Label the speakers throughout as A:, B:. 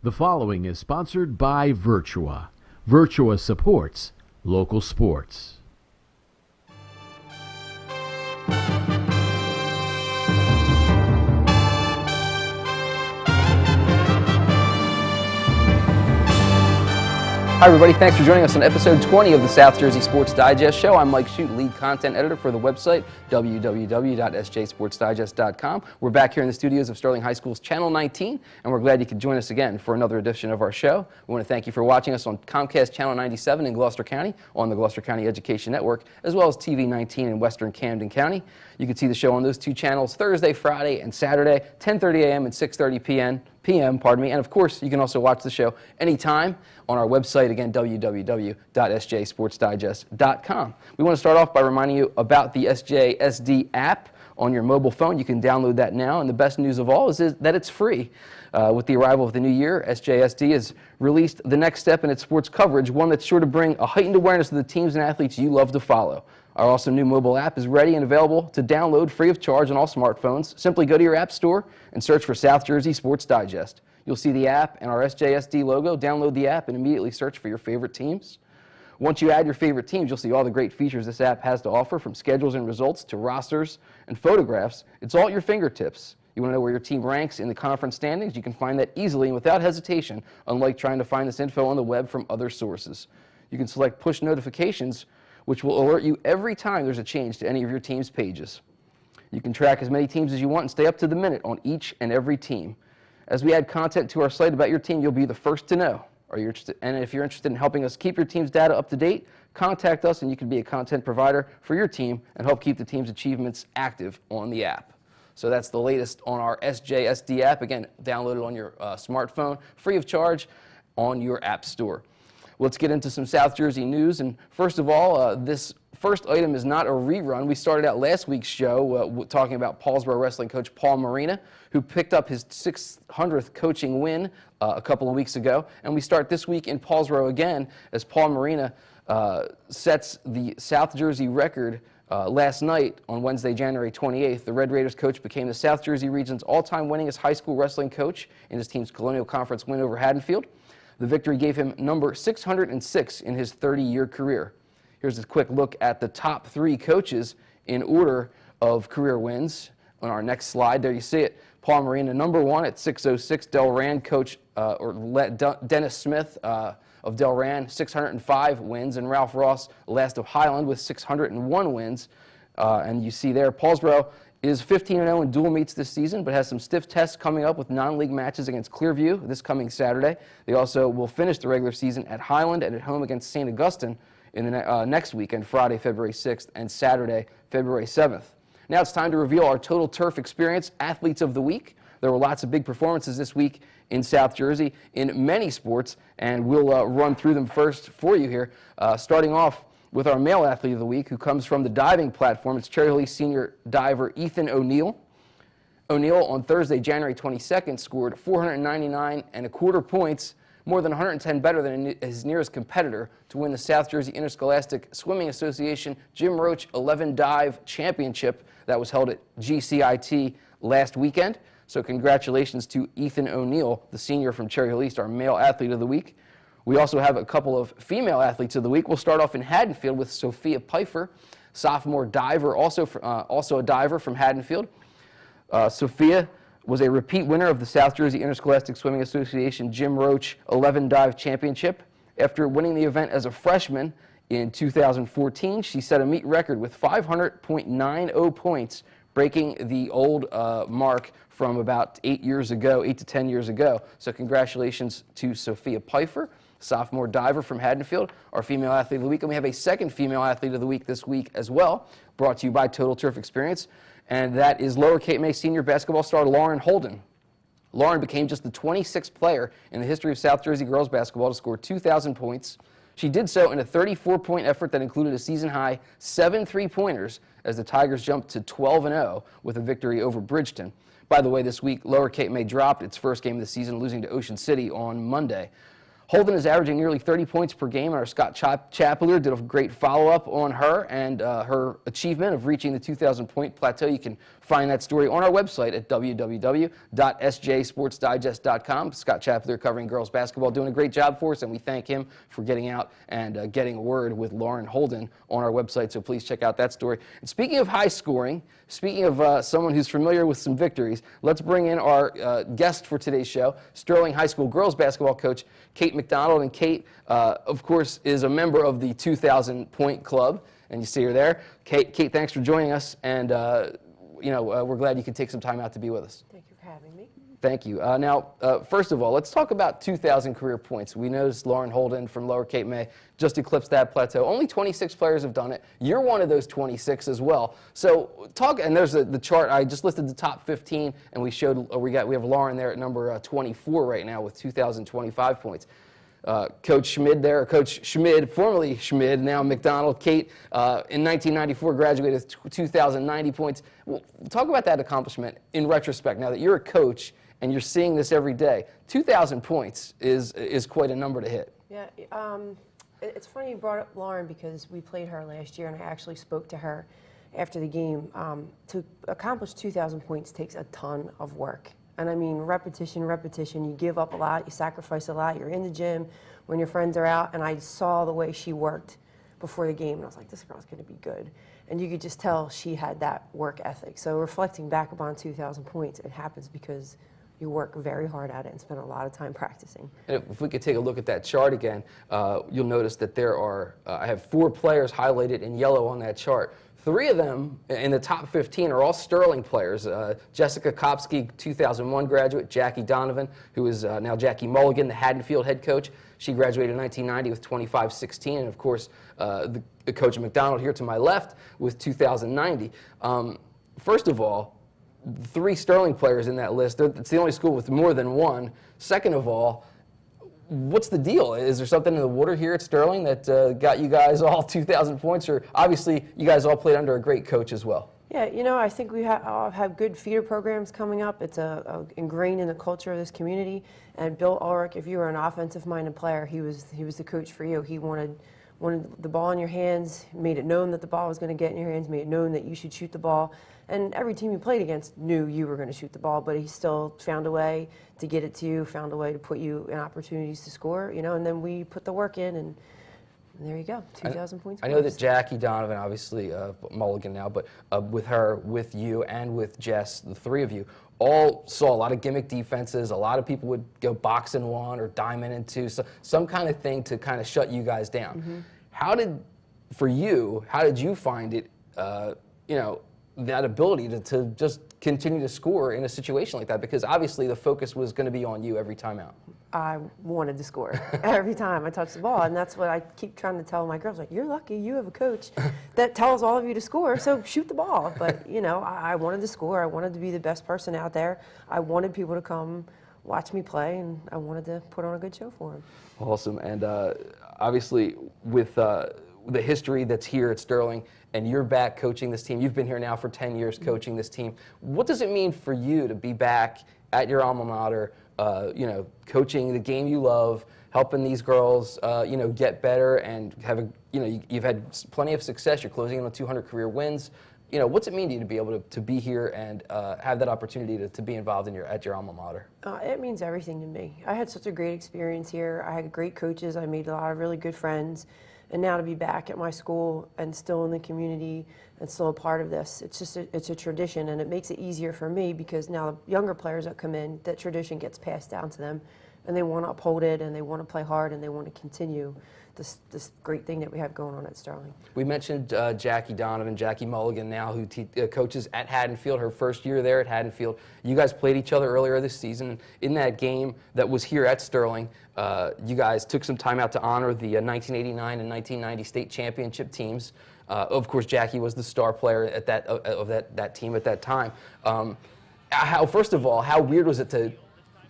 A: The following is sponsored by Virtua. Virtua supports local sports.
B: Hi everybody, thanks for joining us on episode 20 of the South Jersey Sports Digest Show. I'm Mike Shute, lead content editor for the website, www.sjsportsdigest.com. We're back here in the studios of Sterling High School's Channel 19, and we're glad you could join us again for another edition of our show. We want to thank you for watching us on Comcast Channel 97 in Gloucester County, on the Gloucester County Education Network, as well as TV 19 in Western Camden County. You can see the show on those two channels Thursday, Friday, and Saturday, 10:30 a.m. and 6:30 p.m. And of course, you can also watch the show anytime on our website, again, www.sjsportsdigest.com. We want to start off by reminding you about the SJSD app on your mobile phone. You can download that now, and the best news of all is that it's free. With the arrival of the new year, SJSD has released the next step in its sports coverage, one that's sure to bring a heightened awareness of the teams and athletes you love to follow. Our awesome new mobile app is ready and available to download free of charge on all smartphones. Simply go to your app store and search for South Jersey Sports Digest. You'll see the app and our SJSD logo. Download the app and immediately search for your favorite teams. Once you add your favorite teams, you'll see all the great features this app has to offer, from schedules and results to rosters and photographs. It's all at your fingertips. You want to know where your team ranks in the conference standings? You can find that easily and without hesitation, unlike trying to find this info on the web from other sources. You can select push notifications, which will alert you every time there's a change to any of your team's pages. You can track as many teams as you want and stay up to the minute on each and every team. As we add content to our site about your team, you'll be the first to know. And if you're interested in helping us keep your team's data up to date, contact us and you can be a content provider for your team and help keep the team's achievements active on the app. So that's the latest on our SJSD app. Again, download it on your smartphone, free of charge on your app store. Let's get into some South Jersey news. And first of all, this first item is not a rerun. We started out last week's show talking about Paulsboro wrestling coach Paul Morina, who picked up his 600th coaching win a couple of weeks ago. And we start this week in Paulsboro again as Paul Morina sets the South Jersey record last night on Wednesday, January 28th. The Red Raiders coach became the South Jersey region's all-time winningest high school wrestling coach in his team's Colonial Conference win over Haddonfield. The victory gave him number 606 in his 30-year career. Here's a quick look at the top three coaches in order of career wins. On our next slide, there you see it. Paul Morina, number one at 606. Delran coach Dennis Smith of Delran, 605 wins. And Ralph Ross, last of Highland, with 601 wins. And you see there, Paulsboro is 15-0 in dual meets this season, but has some stiff tests coming up with non-league matches against Clearview this coming Saturday. They also will finish the regular season at Highland and at home against St. Augustine in the next weekend, Friday, February 6th, and Saturday, February 7th. Now it's time to reveal our Total Turf Experience Athletes of the Week. There were lots of big performances this week in South Jersey in many sports, and we'll run through them first for you here, starting off with our male athlete of the week, who comes from the diving platform. It's Cherry Hill East senior diver Ethan O'Neill. O'Neill on Thursday, January 22nd, scored 499 1/4 points, more than 110 better than his nearest competitor, to win the South Jersey Interscholastic Swimming Association Jim Roach 11 Dive Championship that was held at GCIT last weekend. So congratulations to Ethan O'Neill, the senior from Cherry Hill East, our male athlete of the week. We also have a couple of female athletes of the week. We'll start off in Haddonfield with Sophia Peiffer, sophomore diver, also a diver from Haddonfield. Sophia was a repeat winner of the South Jersey Interscholastic Swimming Association Jim Roach 11 Dive Championship. After winning the event as a freshman in 2014, she set a meet record with 500.90 points, breaking the old mark from about 8 to 10 years ago. So congratulations to Sophia Peiffer, sophomore diver from Haddonfield, our female athlete of the week. And we have a second female athlete of the week this week as well, brought to you by Total Turf Experience, and that is Lower Cape May senior basketball star Lauren Holden. Lauren became just the 26th player in the history of South Jersey girls basketball to score 2,000 points. She did so in a 34-point effort that included a season-high 7 3-pointers as the Tigers jumped to 12-0 with a victory over Bridgeton. By the way, this week, Lower Cape May dropped its first game of the season, losing to Ocean City on Monday. Holden is averaging nearly 30 points per game, and our Scott Chapler did a great follow-up on her and her achievement of reaching the 2,000-point plateau. You can find that story on our website at www.sjsportsdigest.com. Scott Chapler covering girls basketball, doing a great job for us, and we thank him for getting out and getting a word with Lauren Holden on our website, so please check out that story. And speaking of high scoring, speaking of someone who's familiar with some victories, let's bring in our guest for today's show, Sterling High School girls basketball coach Kate McDonald. And Kate, of course, is a member of the 2,000-point club, and you see her there. Kate, thanks for joining us, and we're glad you could take some time out to be with us.
C: Thank you for having me.
B: Thank you. Now, first of all, let's talk about 2,000 career points. We noticed Lauren Holden from Lower Cape May just eclipsed that plateau. Only 26 players have done it. You're one of those 26 as well. So talk, and there's the chart. I just listed the top 15, and we have Lauren there at number 24 right now with 2,025 points. Coach Schmid there, Coach Schmid, formerly Schmid, now McDonald. Kate, in 1994, graduated with 2,090 points. Well, talk about that accomplishment in retrospect. Now that you're a coach and you're seeing this every day, 2,000 points is quite a number to hit.
C: Yeah, it's funny you brought up Lauren because we played her last year, and I actually spoke to her after the game. To accomplish 2,000 points takes a ton of work. And I mean, repetition, you give up a lot, you sacrifice a lot, you're in the gym when your friends are out, and I saw the way she worked before the game, and I was like, this girl's gonna be good. And you could just tell she had that work ethic. So reflecting back upon 2,000 points, it happens because you work very hard at it and spend a lot of time practicing.
B: And if we could take a look at that chart again, you'll notice that there are, I have 4 players highlighted in yellow on that chart. 3 of them in the top 15 are all Sterling players. Jessica Kopsky, 2001 graduate. Jackie Donovan, who is now Jackie Mulligan, the Haddonfield head coach. She graduated in 1990 with 2516. And of course, the Coach McDonald here to my left with 2090. First of all, 3 Sterling players in that list. It's the only school with more than one. Second of all, what's the deal? Is there something in the water here at Sterling that got you guys all 2,000 points? Or obviously, you guys all played under a great coach as well.
C: Yeah, I think we have good feeder programs coming up. It's ingrained in the culture of this community. And Bill Ulrich, if you were an offensive-minded player, he was the coach for you. He wanted the ball in your hands, made it known that the ball was going to get in your hands, made it known that you should shoot the ball. And every team you played against knew you were going to shoot the ball, but he still found a way to get it to you, found a way to put you in opportunities to score, and then we put the work in, and there you go, 2,000 points.
B: I know that Jackie Donovan, obviously Mulligan now, but with her, with you, and with Jess, the 3 of you, all saw a lot of gimmick defenses. A lot of people would go box in 1 or diamond in 2, so some kind of thing to kind of shut you guys down. Mm-hmm. How did you find it, that ability to just continue to score in a situation like that? Because obviously the focus was going to be on you every time out.
C: I wanted to score every time I touched the ball, and that's what I keep trying to tell my girls, like, you're lucky you have a coach that tells all of you to score, so shoot the ball. But, I wanted to score. I wanted to be the best person out there. I wanted people to come watch me play, and I wanted to put on a good show for them.
B: Awesome. And obviously with the history that's here at Sterling, and you're back coaching this team. You've been here now for 10 years coaching this team. What does it mean for you to be back at your alma mater, coaching the game you love, helping these girls, get better and have you've had plenty of success. You're closing in on 200 career wins. What's it mean to you to be able to be here and have that opportunity to be involved at your alma mater?
C: It means everything to me. I had such a great experience here. I had great coaches. I made a lot of really good friends. And now to be back at my school and still in the community and still a part of this, it's a tradition, and it makes it easier for me because now the younger players that come in, that tradition gets passed down to them, and they want to uphold it, and they want to play hard, and they want to continue this great thing that we have going on at Sterling.
B: We mentioned Jackie Donovan, Jackie Mulligan now, who coaches at Haddonfield, her first year there at Haddonfield. You guys played each other earlier this season. In that game that was here at Sterling, you guys took some time out to honor the 1989 and 1990 state championship teams. Of course, Jackie was the star player at that team at that time. First of all, how weird was it to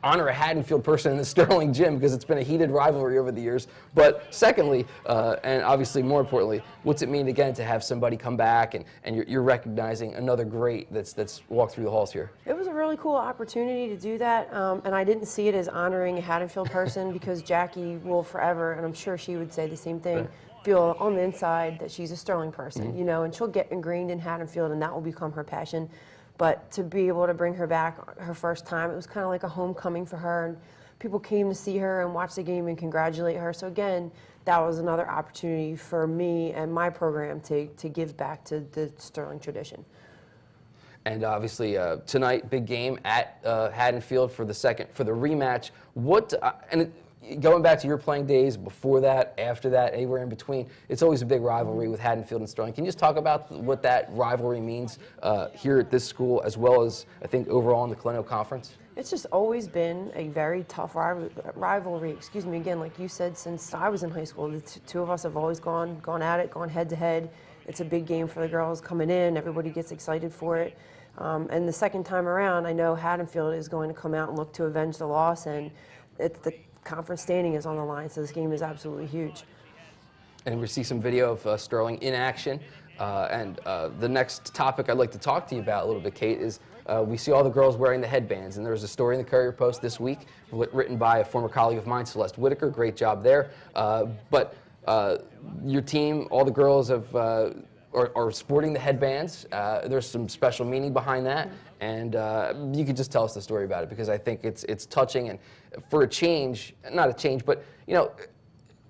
B: honor a Haddonfield person in the Sterling gym because it's been a heated rivalry over the years. But secondly, and obviously more importantly, what's it mean again to have somebody come back and you're recognizing another great that's walked through the halls here?
C: It was a really cool opportunity to do that, and I didn't see it as honoring a Haddonfield person because Jackie will forever, and I'm sure she would say the same thing, feel on the inside that she's a Sterling person, you know, and she'll get ingrained in Haddonfield and that will become her passion. But to be able to bring her back her first time, it was kind of like a homecoming for her, and people came to see her and watch the game and congratulate her. So again, that was another opportunity for me and my program to give back to the Sterling tradition.
B: And obviously tonight, big game at Haddonfield for the rematch. Going back to your playing days, before that, after that, anywhere in between, it's always a big rivalry with Haddonfield and Sterling. Can you just talk about what that rivalry means here at this school, as well as, I think, overall in the Colonial Conference?
C: It's just always been a very tough rivalry, again, like you said, since I was in high school. The two of us have always gone at it, gone head to head. It's a big game for the girls coming in. Everybody gets excited for it. And the second time around, I know Haddonfield is going to come out and look to avenge the loss, and the conference standing is on the line, so this game is absolutely huge.
B: And we see some video of Sterling in action. The next topic I'd like to talk to you about a little bit, Kate, is we see all the girls wearing the headbands. And there was a story in the Courier Post this week written by a former colleague of mine, Celeste Whitaker. Great job there. But your team, all the girls are sporting the headbands. There's some special meaning behind that. And you could just tell us the story about it, because I think it's touching. And for a change, not a change, but, you know,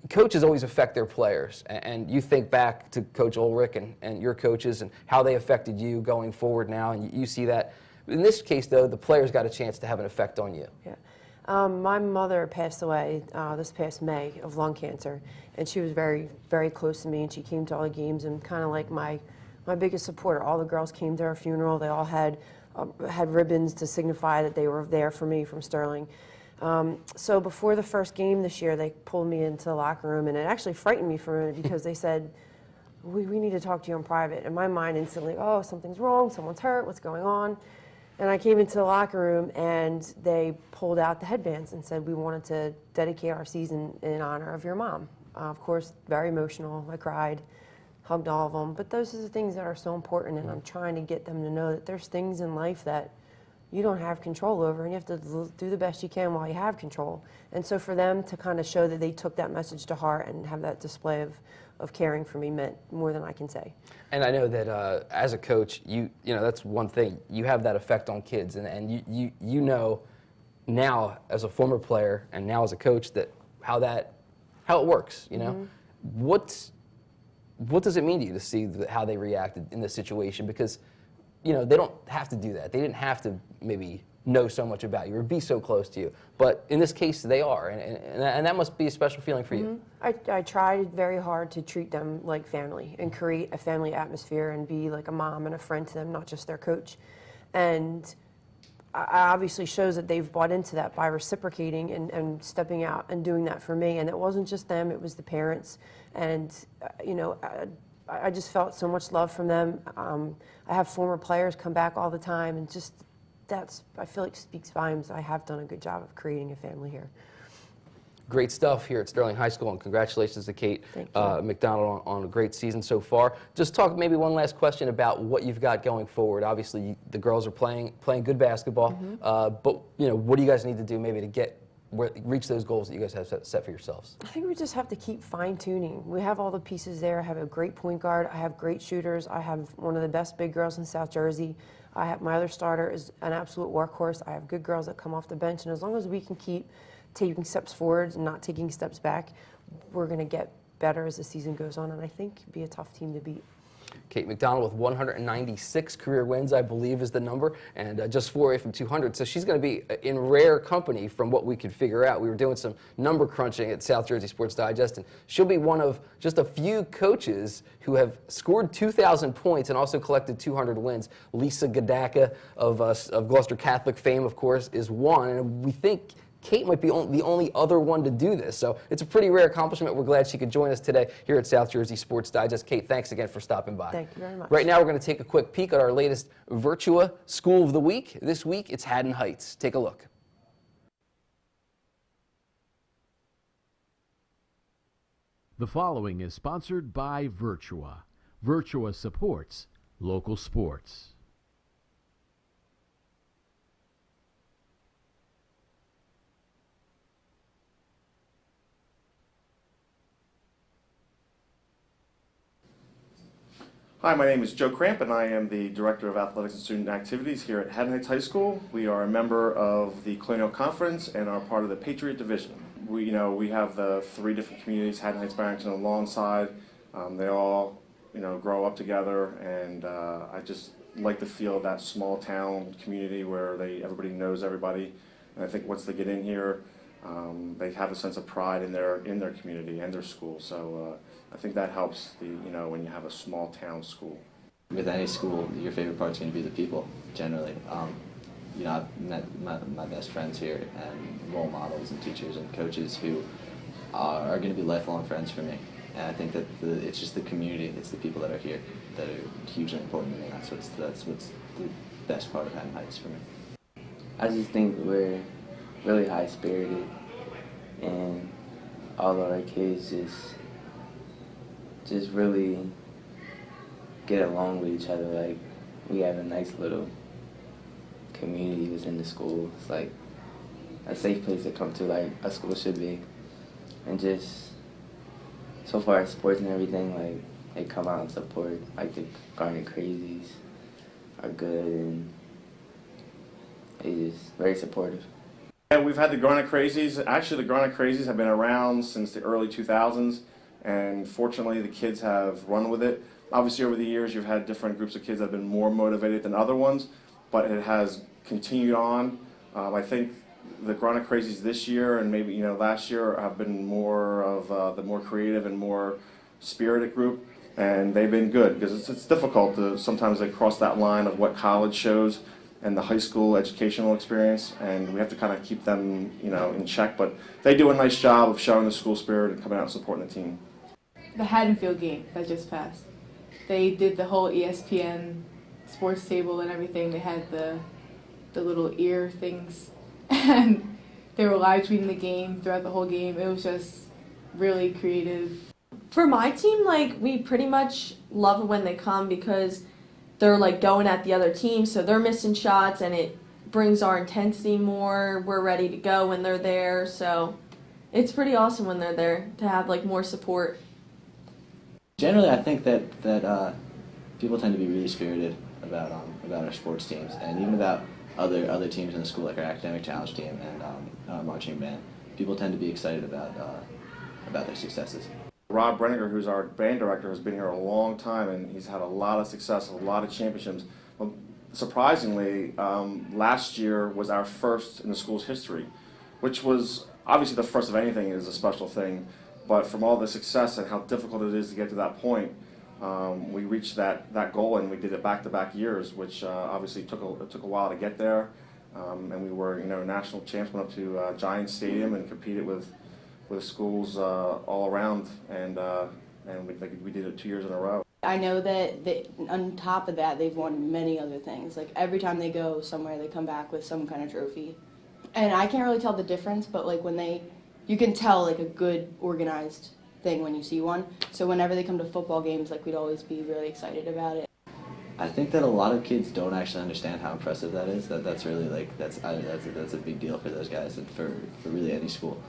B: coaches always affect their players. And you think back to Coach Ulrich and your coaches and how they affected you going forward now, and you see that. In this case, though, the players got a chance to have an effect on you.
C: Yeah. My mother passed away this past May of lung cancer, and she was very, very close to me, and she came to all the games and kind of like my biggest supporter. All the girls came to her funeral. They all had ribbons to signify that they were there for me from Sterling. So before the first game this year, they pulled me into the locker room, and it actually frightened me for a minute because they said, we need to talk to you in private. And my mind instantly, oh, something's wrong, someone's hurt, what's going on? And I came into the locker room, and they pulled out the headbands and said, we wanted to dedicate our season in honor of your mom. Of course, very emotional. I cried, hugged all of them. But those are the things that are so important, and I'm trying to get them to know that there's things in life that you don't have control over, and you have to do the best you can while you have control. And so for them to kind of show that they took that message to heart and have that display of caring for me meant more than I can say.
B: And I know that as a coach, you know, that's one thing. You have that effect on kids, and you know now as a former player and now as a coach that how it works, you know. What does it mean to you to see how they reacted in this situation? Because, you know, they don't have to do that. They didn't have to maybe know so much about you or be so close to you. But in this case, they are, and that must be a special feeling for you.
C: I tried very hard to treat them like family and create a family atmosphere and be like a mom and a friend to them, not just their coach. And I obviously shows that they've bought into that by reciprocating and stepping out and doing that for me. And it wasn't just them, it was the parents. And, you know, I just felt so much love from them. I have former players come back all the time, and just I feel like speaks volumes. I have done a good job of creating a family here.
B: Great stuff here at Sterling High School, and congratulations to Kate McDonald on a great season so far. Just talk maybe one last question about what you've got going forward. Obviously, the girls are playing good basketball, but you know, what do you guys need to do maybe to reach those goals that you guys have set for yourselves?
C: I think we just have to keep fine-tuning. We have all the pieces there. I have a great point guard. I have great shooters. I have one of the best big girls in South Jersey. My other starter is an absolute workhorse. I have good girls that come off the bench, and as long as we can keep taking steps forward and not taking steps back, we're going to get better as the season goes on, and I think be a tough team to beat.
B: Kate McDonald with 196 career wins, I believe, is the number, and just 4 away from 200. So she's going to be in rare company from what we could figure out. We were doing some number crunching at South Jersey Sports Digest, and she'll be one of just a few coaches who have scored 2,000 points and also collected 200 wins. Lisa Gadaka of Gloucester Catholic fame, of course, is one, and we think Kate might be the only other one to do this. So it's a pretty rare accomplishment. We're glad she could join us today here at South Jersey Sports Digest. Kate, thanks again for stopping by.
C: Thank you very much.
B: Right now, we're going to take a quick peek at our latest Virtua School of the Week. This week, it's Haddon Heights. Take a look.
A: The following is sponsored by Virtua. Virtua supports local sports.
D: Hi, my name is Joe Cramp, and I am the Director of Athletics and Student Activities here at Haddon Heights High School. We are a member of the Colonial Conference and are part of the Patriot Division. We have the three different communities, Haddon Heights, Barrington, and Lawnside. They all, grow up together, and I just like the feel of that small town community where everybody knows everybody. And I think once they get in here, they have a sense of pride in their community and their school. So I think that helps when you have a small town school.
E: With any school, your favorite part's going to be the people, generally. I've met my best friends here and role models and teachers and coaches who are going to be lifelong friends for me. And I think that it's just the community, it's the people that are here that are hugely important to me. That's what's the best part of Haddon Heights for me.
F: I just think we're really high-spirited, and all of our kids just really get along with each other. Like, we have a nice little community within the school. It's like a safe place to come to, like a school should be. And just so far as sports and everything, like, they come out and support. Like, the Garnet Crazies are good, and they're just very supportive.
D: Yeah, we've had the Garnet Crazies. Actually, the Garnet Crazies have been around since the early 2000s, and fortunately the kids have run with it. Obviously, over the years, you've had different groups of kids that have been more motivated than other ones, but it has continued on. I think the Garnet Crazies this year and maybe last year have been more of the more creative and more spirited group, and they've been good because it's difficult to sometimes they cross that line of what college shows and the high school educational experience, and we have to kind of keep them in check, but they do a nice job of showing the school spirit and coming out and supporting the team.
G: The Haddonfield game that just passed, they did the whole ESPN sports table and everything. They had the little ear things, and they were live tweeting the game throughout the whole game. It was just really creative.
H: For my team, we pretty much love it when they come because they're going at the other team, so they're missing shots, and it brings our intensity more. We're ready to go when they're there, so it's pretty awesome when they're there to have more support.
E: Generally, I think that people tend to be really spirited about our sports teams, and even about other teams in the school, like our academic challenge team and our marching band. People tend to be excited about their successes.
D: Rob Brenniger, who's our band director, has been here a long time, and he's had a lot of success, a lot of championships. Well, surprisingly, last year was our first in the school's history, which was obviously the first of anything is a special thing, but from all the success and how difficult it is to get to that point, we reached that goal, and we did it back-to-back years, which obviously took a while to get there, and we were national champs, went up to Giants Stadium and competed with schools all around, and we did it 2 years in a row.
I: I know that on top of that, they've won many other things. Like every time they go somewhere, they come back with some kind of trophy. And I can't really tell the difference, but you can tell a good organized thing when you see one. So whenever they come to football games, we'd always be really excited about it.
E: I think that a lot of kids don't actually understand how impressive that is. That's really that's a big deal for those guys and for really any school.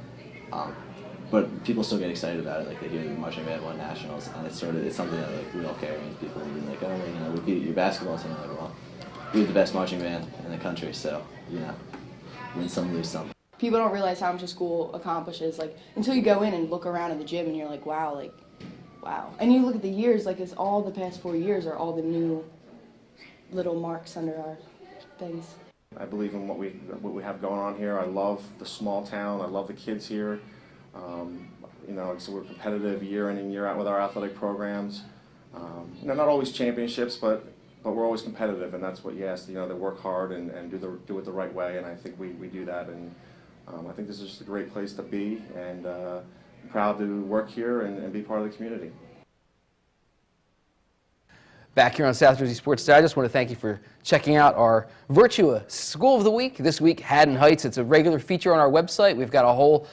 E: But people still get excited about it. They hear the marching band won nationals, and it's something that we all carry. And people will be oh, we beat your basketball team. Well, we have the best marching band in the country, so win some, lose some.
I: People don't realize how much a school accomplishes until you go in and look around in the gym and you're wow, wow. And you look at the years, it's all the past 4 years are all the new little marks under our things.
D: I believe in what we have going on here. I love the small town. I love the kids here. So we're competitive year in and year out with our athletic programs. Not always championships, but we're always competitive, and that's what you ask. They work hard and do it the right way, and I think we do that. And I think this is just a great place to be, and I'm proud to work here and be part of the community.
B: Back here on South Jersey Sports Digest, I want to thank you for checking out our Virtua School of the Week. This week, Haddon Heights. It's a regular feature on our website. We've got a whole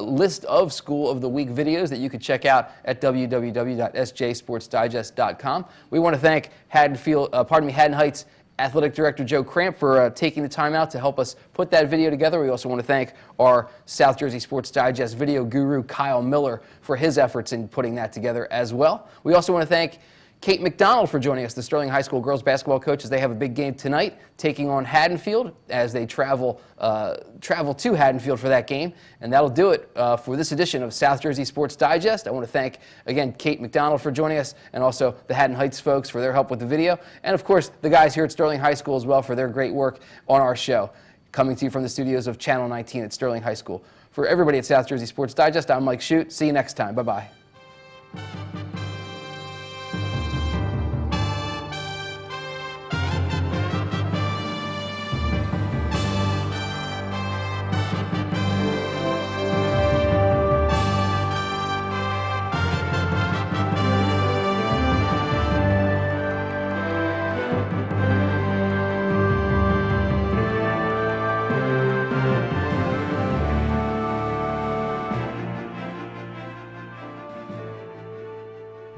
B: list of School of the Week videos that you can check out at www.sjsportsdigest.com. We want to thank Haddon Heights Athletic Director Joe Cramp for taking the time out to help us put that video together. We also want to thank our South Jersey Sports Digest video guru, Kyle Miller, for his efforts in putting that together as well. We also want to thank Kate McDonald for joining us, the Sterling High School girls basketball coach, as they have a big game tonight, taking on Haddonfield as they travel to Haddonfield for that game. And that'll do it for this edition of South Jersey Sports Digest. I want to thank, again, Kate McDonald for joining us, and also the Haddon Heights folks for their help with the video. And, of course, the guys here at Sterling High School as well for their great work on our show. Coming to you from the studios of Channel 19 at Sterling High School. For everybody at South Jersey Sports Digest, I'm Mike Shute. See you next time. Bye-bye.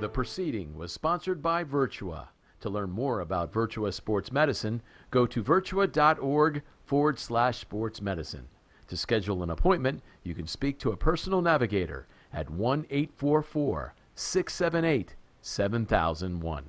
A: The proceeding was sponsored by Virtua. To learn more about Virtua Sports Medicine, go to virtua.org/sports medicine. To schedule an appointment, you can speak to a personal navigator at 1-844-678-7001.